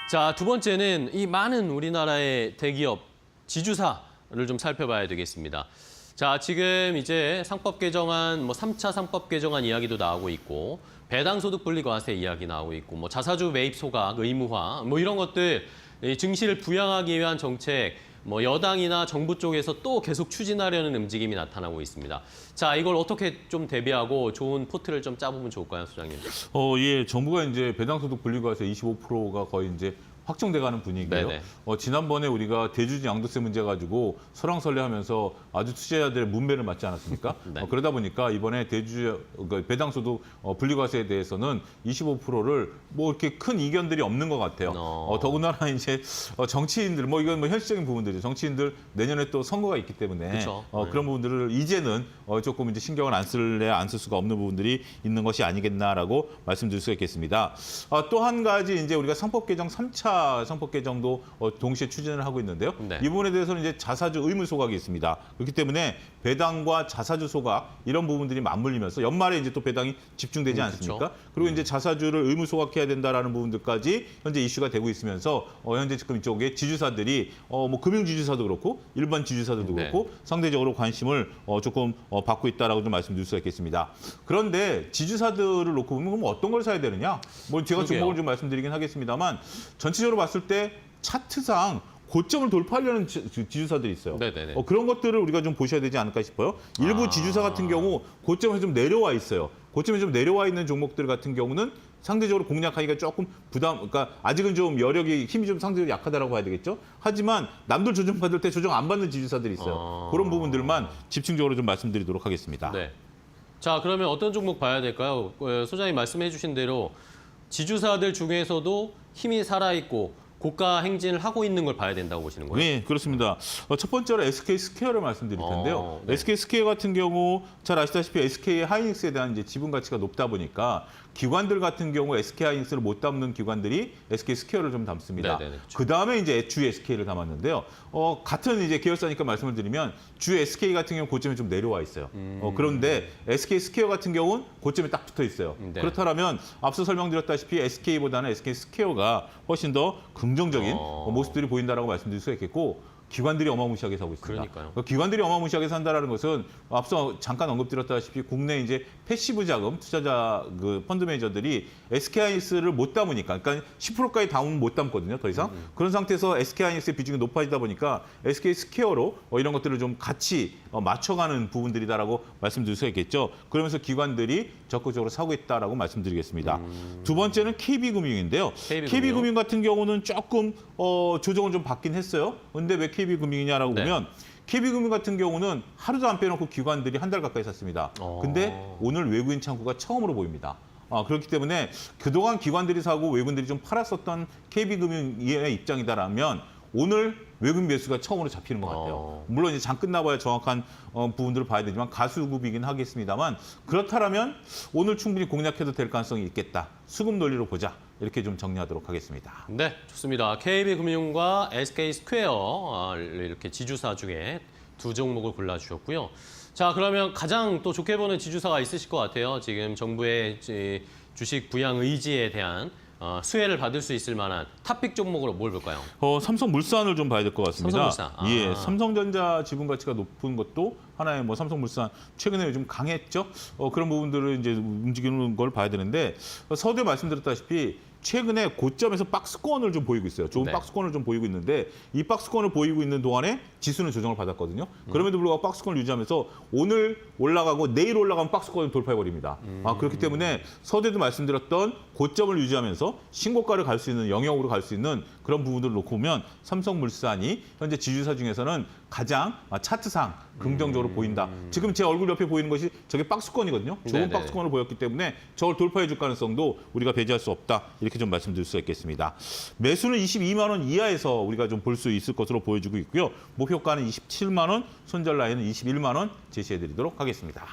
자, 두 번째는 이 많은 우리나라의 대기업 지주사를 좀 살펴봐야 되겠습니다. 자, 지금 이제 상법 개정안, 3차 상법 개정안 이야기도 나오고 있고, 배당소득 분리과세 이야기 나오고 있고, 자사주 매입 소각 의무화, 이런 것들 이 증시를 부양하기 위한 정책, 여당이나 정부 쪽에서 또 계속 추진하려는 움직임이 나타나고 있습니다. 자, 이걸 어떻게 좀 대비하고 좋은 포트를 좀 짜보면 좋을까요, 소장님? 예, 정부가 이제 배당소득 분리과세 25%가 거의 이제 확정돼가는 분위기예요. 지난번에 우리가 대주주 양도세 문제 가지고 설왕설래하면서 아주 투자자들의 문매를 맞지 않았습니까? 네. 그러다 보니까 이번에 대주주 배당소득 분리과세에 대해서는 25%를 이렇게 큰 이견들이 없는 것 같아요. 더군다나 이제 정치인들 이건 현실적인 부분들이죠. 정치인들 내년에 또 선거가 있기 때문에 그런 부분들을 이제는 조금 이제 신경을 안 쓸 수가 없는 부분들이 있는 것이 아니겠나라고 말씀드릴 수 있겠습니다. 또 한 가지 이제 우리가 상법 개정 3차 상법 개정도 동시에 추진을 하고 있는데요. 네. 이 부분에 대해서는 이제 자사주 의무 소각이 있습니다. 그렇기 때문에 배당과 자사주 소각 이런 부분들이 맞물리면서 연말에 이제 또 배당이 집중되지 않습니까? 그리고 이제 자사주를 의무 소각해야 된다라는 부분들까지 현재 이슈가 되고 있으면서 현재 지금 이쪽에 지주사들이 금융 지주사도 그렇고 일반 지주사들도 그렇고 상대적으로 관심을 조금 받고 있다라고 좀 말씀드릴 수가 있겠습니다. 그런데 지주사들을 놓고 보면 그럼 어떤 걸 사야 되느냐? 제가 종목을 좀 말씀드리긴 하겠습니다만 전체적으로 봤을 때 차트상 고점을 돌파하려는 지주사들이 있어요. 그런 것들을 우리가 좀 보셔야 되지 않을까 싶어요. 일부 지주사 같은 경우 고점에 좀 내려와 있어요. 고점에 좀 내려와 있는 종목들 같은 경우는 상대적으로 공략하기가 조금 그러니까 아직은 좀 여력이 힘이 좀 상대적으로 약하다라고 봐야 되겠죠. 하지만 남들 조정받을 때 조정 안 받는 지주사들이 있어요. 그런 부분들만 집중적으로 좀 말씀드리도록 하겠습니다. 네. 자, 그러면 어떤 종목 봐야 될까요? 소장님 말씀해 주신 대로 지주사들 중에서도 힘이 살아있고 고가 행진을 하고 있는 걸 봐야 된다고 보시는 거예요? 네, 그렇습니다. 첫 번째로 SK스퀘어를 말씀드릴 텐데요. 네. SK스퀘어 같은 경우 잘 아시다시피 SK 하이닉스에 대한 이제 지분 가치가 높다 보니까 기관들 같은 경우 SK 하이닉스를 못 담는 기관들이 SK스퀘어를 좀 담습니다. 그 다음에 이제 주 SK를 담았는데요. 같은 이제 계열사니까 말씀을 드리면 주 SK 같은 경우 고점이 좀 내려와 있어요. 그런데 SK스퀘어 같은 경우는 고점에 딱 붙어 있어요. 그렇다면 앞서 설명드렸다시피 SK보다는 SK스퀘어가 훨씬 더 긍정적인 모습들이 보인다라고 말씀드릴 수가 있겠고 기관들이 어마무시하게 사고 있습니다. 그러니까요. 기관들이 어마무시하게 산다라는 것은 앞서 잠깐 언급드렸다시피 국내 이제 패시브 자금 투자자 펀드 매니저들이 SK하이닉스를 못 담으니까, 그러니까 10%까지 담으면 못 담거든요, 더 이상. 그런 상태에서 SK하이닉스의 비중이 높아지다 보니까 SK스퀘어로 이런 것들을 좀 같이 맞춰가는 부분들이다라고 말씀드릴 수 있겠죠. 그러면서 기관들이 적극적으로 사고 있다라고 말씀드리겠습니다. 두 번째는 KB금융인데요. KB금융 같은 경우는 조금 조정을 좀 받긴 했어요. 근데 왜 KB금융이냐라고 보면 KB금융 같은 경우는 하루도 안 빼놓고 기관들이 한 달 가까이 샀습니다. 근데 오늘 외국인 창구가 처음으로 보입니다. 그렇기 때문에 그동안 기관들이 사고 외국인들이 좀 팔았었던 KB금융의 입장이다라면 오늘 외국인 매수가 처음으로 잡히는 것 같아요. 물론 이제 장 끝나봐야 정확한 부분들을 봐야 되지만 가수급이긴 하겠습니다만 그렇다면 오늘 충분히 공략해도 될 가능성이 있겠다. 수급 논리로 보자. 이렇게 좀 정리하도록 하겠습니다. 네, 좋습니다. KB금융과 SK스퀘어 이렇게 지주사 중에 두 종목을 골라주셨고요. 자, 그러면 가장 또 좋게 보는 지주사가 있으실 것 같아요. 지금 정부의 주식 부양 의지에 대한 수혜를 받을 수 있을 만한 탑픽 종목으로 뭘 볼까요? 삼성물산을 좀 봐야 될 것 같습니다. 삼성물산. 예, 삼성전자 지분 가치가 높은 것도 하나의 삼성물산 최근에 요즘 강했죠. 그런 부분들을 이제 움직이는 걸 봐야 되는데 서두에 말씀드렸다시피 최근에 고점에서 박스권을 좀 보이고 있어요. 좋은 박스권을 좀 보이고 있는데 이 박스권을 보이고 있는 동안에 지수는 조정을 받았거든요. 그럼에도 불구하고 박스권을 유지하면서 오늘 올라가고 내일 올라가면 박스권을 돌파해버립니다. 그렇기 때문에 서두에도 말씀드렸던 고점을 유지하면서 신고가를 갈 수 있는 영역으로 갈 수 있는 그런 부분들을 놓고 보면 삼성물산이 현재 지주사 중에서는 가장 차트상 긍정적으로 보인다. 지금 제 얼굴 옆에 보이는 것이 저게 박스권이거든요. 좋은 박스권을 보였기 때문에 저걸 돌파해 줄 가능성도 우리가 배제할 수 없다. 이렇게 좀 말씀드릴 수 있겠습니다. 매수는 22만 원 이하에서 우리가 좀 볼 수 있을 것으로 보여지고 있고요. 목표가는 27만 원, 손절 라인은 21만 원 제시해 드리도록 하겠습니다.